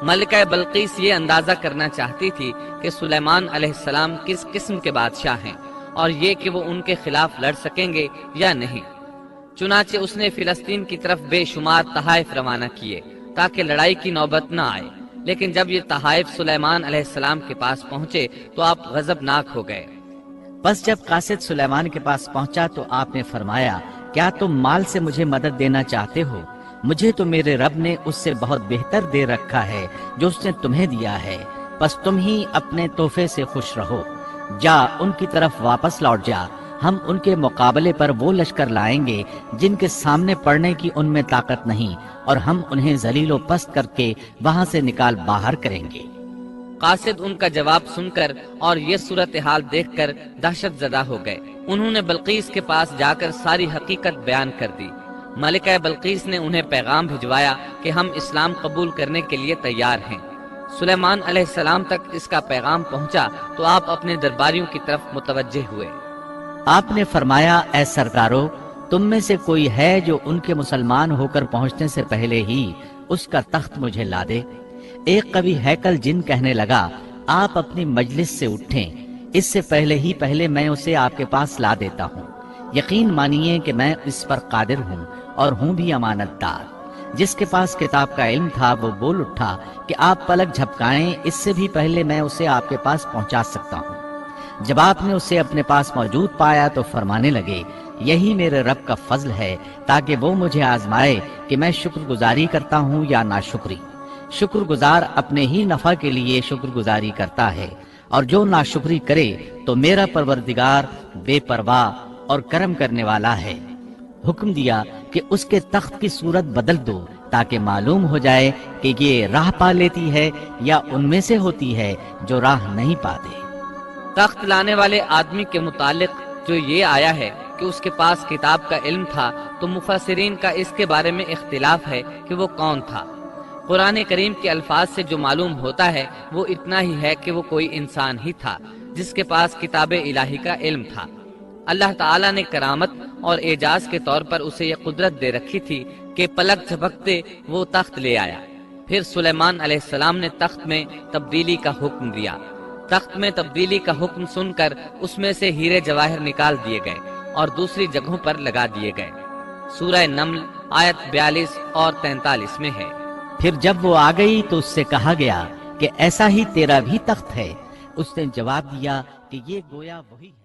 ملکہ بلقیس یہ اندازہ کرنا چاہتی تھی کہ سلیمان علیہ السلام کس قسم کے بادشاہ ہیں اور یہ کہ وہ ان کے خلاف لڑ سکیں گے یا نہیں۔ چنانچہ اس نے فلسطین کی طرف بے شمار تحائف روانہ کیے تاکہ لڑائی کی نوبت نہ آئے، لیکن جب یہ تحائف سلیمان علیہ السلام کے پاس پہنچے تو آپ غضبناک ہو گئے۔ بس جب قاصد سلیمان کے پاس پہنچا تو آپ نے فرمایا، کیا تم مال سے مجھے مدد دینا چاہتے ہو؟ مجھے تو میرے رب نے اس سے بہت بہتر دے رکھا ہے جو اس نے تمہیں دیا ہے، بس تم ہی اپنے تحفے سے خوش رہو۔ جا ان کی طرف واپس لوٹ جا، ہم ان کے مقابلے پر وہ لشکر لائیں گے جن کے سامنے پڑنے کی ان میں طاقت نہیں، اور ہم انہیں ذلیل و پست کر کے وہاں سے نکال باہر کریں گے۔ قاصد ان کا جواب سن کر اور یہ صورتحال دیکھ کر دہشت زدہ ہو گئے۔ انہوں نے بلقیس کے پاس جا کر ساری حقیقت بیان کر دی۔ ملکہ بلقیس نے انہیں پیغام بھجوایا کہ ہم اسلام قبول کرنے کے لیے تیار ہیں۔ سلیمان علیہ السلام تک اس کا پیغام پہنچا تو آپ اپنے درباریوں کی طرف متوجہ ہوئے۔ آپ نے فرمایا، اے سرکارو، تم میں سے کوئی ہے جو ان کے مسلمان ہو کر پہنچنے سے پہلے ہی اس کا تخت مجھے لا دے؟ ایک قوی ہیکل جن کہنے لگا، آپ اپنی مجلس سے اٹھیں، اس سے پہلے میں اسے آپ کے پاس لا دیتا ہوں۔ یقین مانیے کہ میں اس پر قادر ہوں اور ہوں بھی امانت دار۔ جس کے پاس کتاب کا علم تھا وہ بول اٹھا کہ آپ پلک جھپکائیں، اس سے بھی پہلے میں اسے آپ کے پاس پہنچا سکتا ہوں۔ جب آپ نے اسے اپنے پاس موجود پایا تو فرمانے لگے، یہی میرے رب کا فضل ہے تاکہ وہ مجھے آزمائے کہ میں شکر گزاری کرتا ہوں یا ناشکری۔ شکر گزار اپنے ہی نفع کے لیے شکر گزاری کرتا ہے، اور جو ناشکری کرے تو میرا پروردگار بے پرواہ اور کرم کرنے والا ہے۔ حکم دیا کہ اس کے تخت کی صورت بدل دو تاکہ معلوم ہو جائے کہ یہ راہ پا لیتی ہے یا ان میں سے ہوتی ہے جو راہ نہیں پاتے۔ تخت لانے والے آدمی کے متعلق جو یہ آیا ہے کہ اس کے پاس کتاب کا علم تھا، تو مفسرین کا اس کے بارے میں اختلاف ہے کہ وہ کون تھا۔ قرآن کریم کے الفاظ سے جو معلوم ہوتا ہے وہ اتنا ہی ہے کہ وہ کوئی انسان ہی تھا جس کے پاس کتاب الہی کا علم تھا۔ اللہ تعالیٰ نے کرامت اور اعجاز کے طور پر اسے یہ قدرت دے رکھی تھی کہ پلک جھپکتے وہ تخت لے آیا۔ پھر سلیمان علیہ السلام نے تخت میں تبدیلی کا حکم دیا۔ تخت میں تبدیلی کا حکم سن کر اس میں سے ہیرے جواہر نکال دیے گئے اور دوسری جگہوں پر لگا دیے گئے۔ سورہ نمل آیت 42 اور 43 میں ہے۔ پھر جب وہ آ گئی تو اس سے کہا گیا کہ ایسا ہی تیرا بھی تخت ہے۔ اس نے جواب دیا کہ یہ گویا وہی ہے۔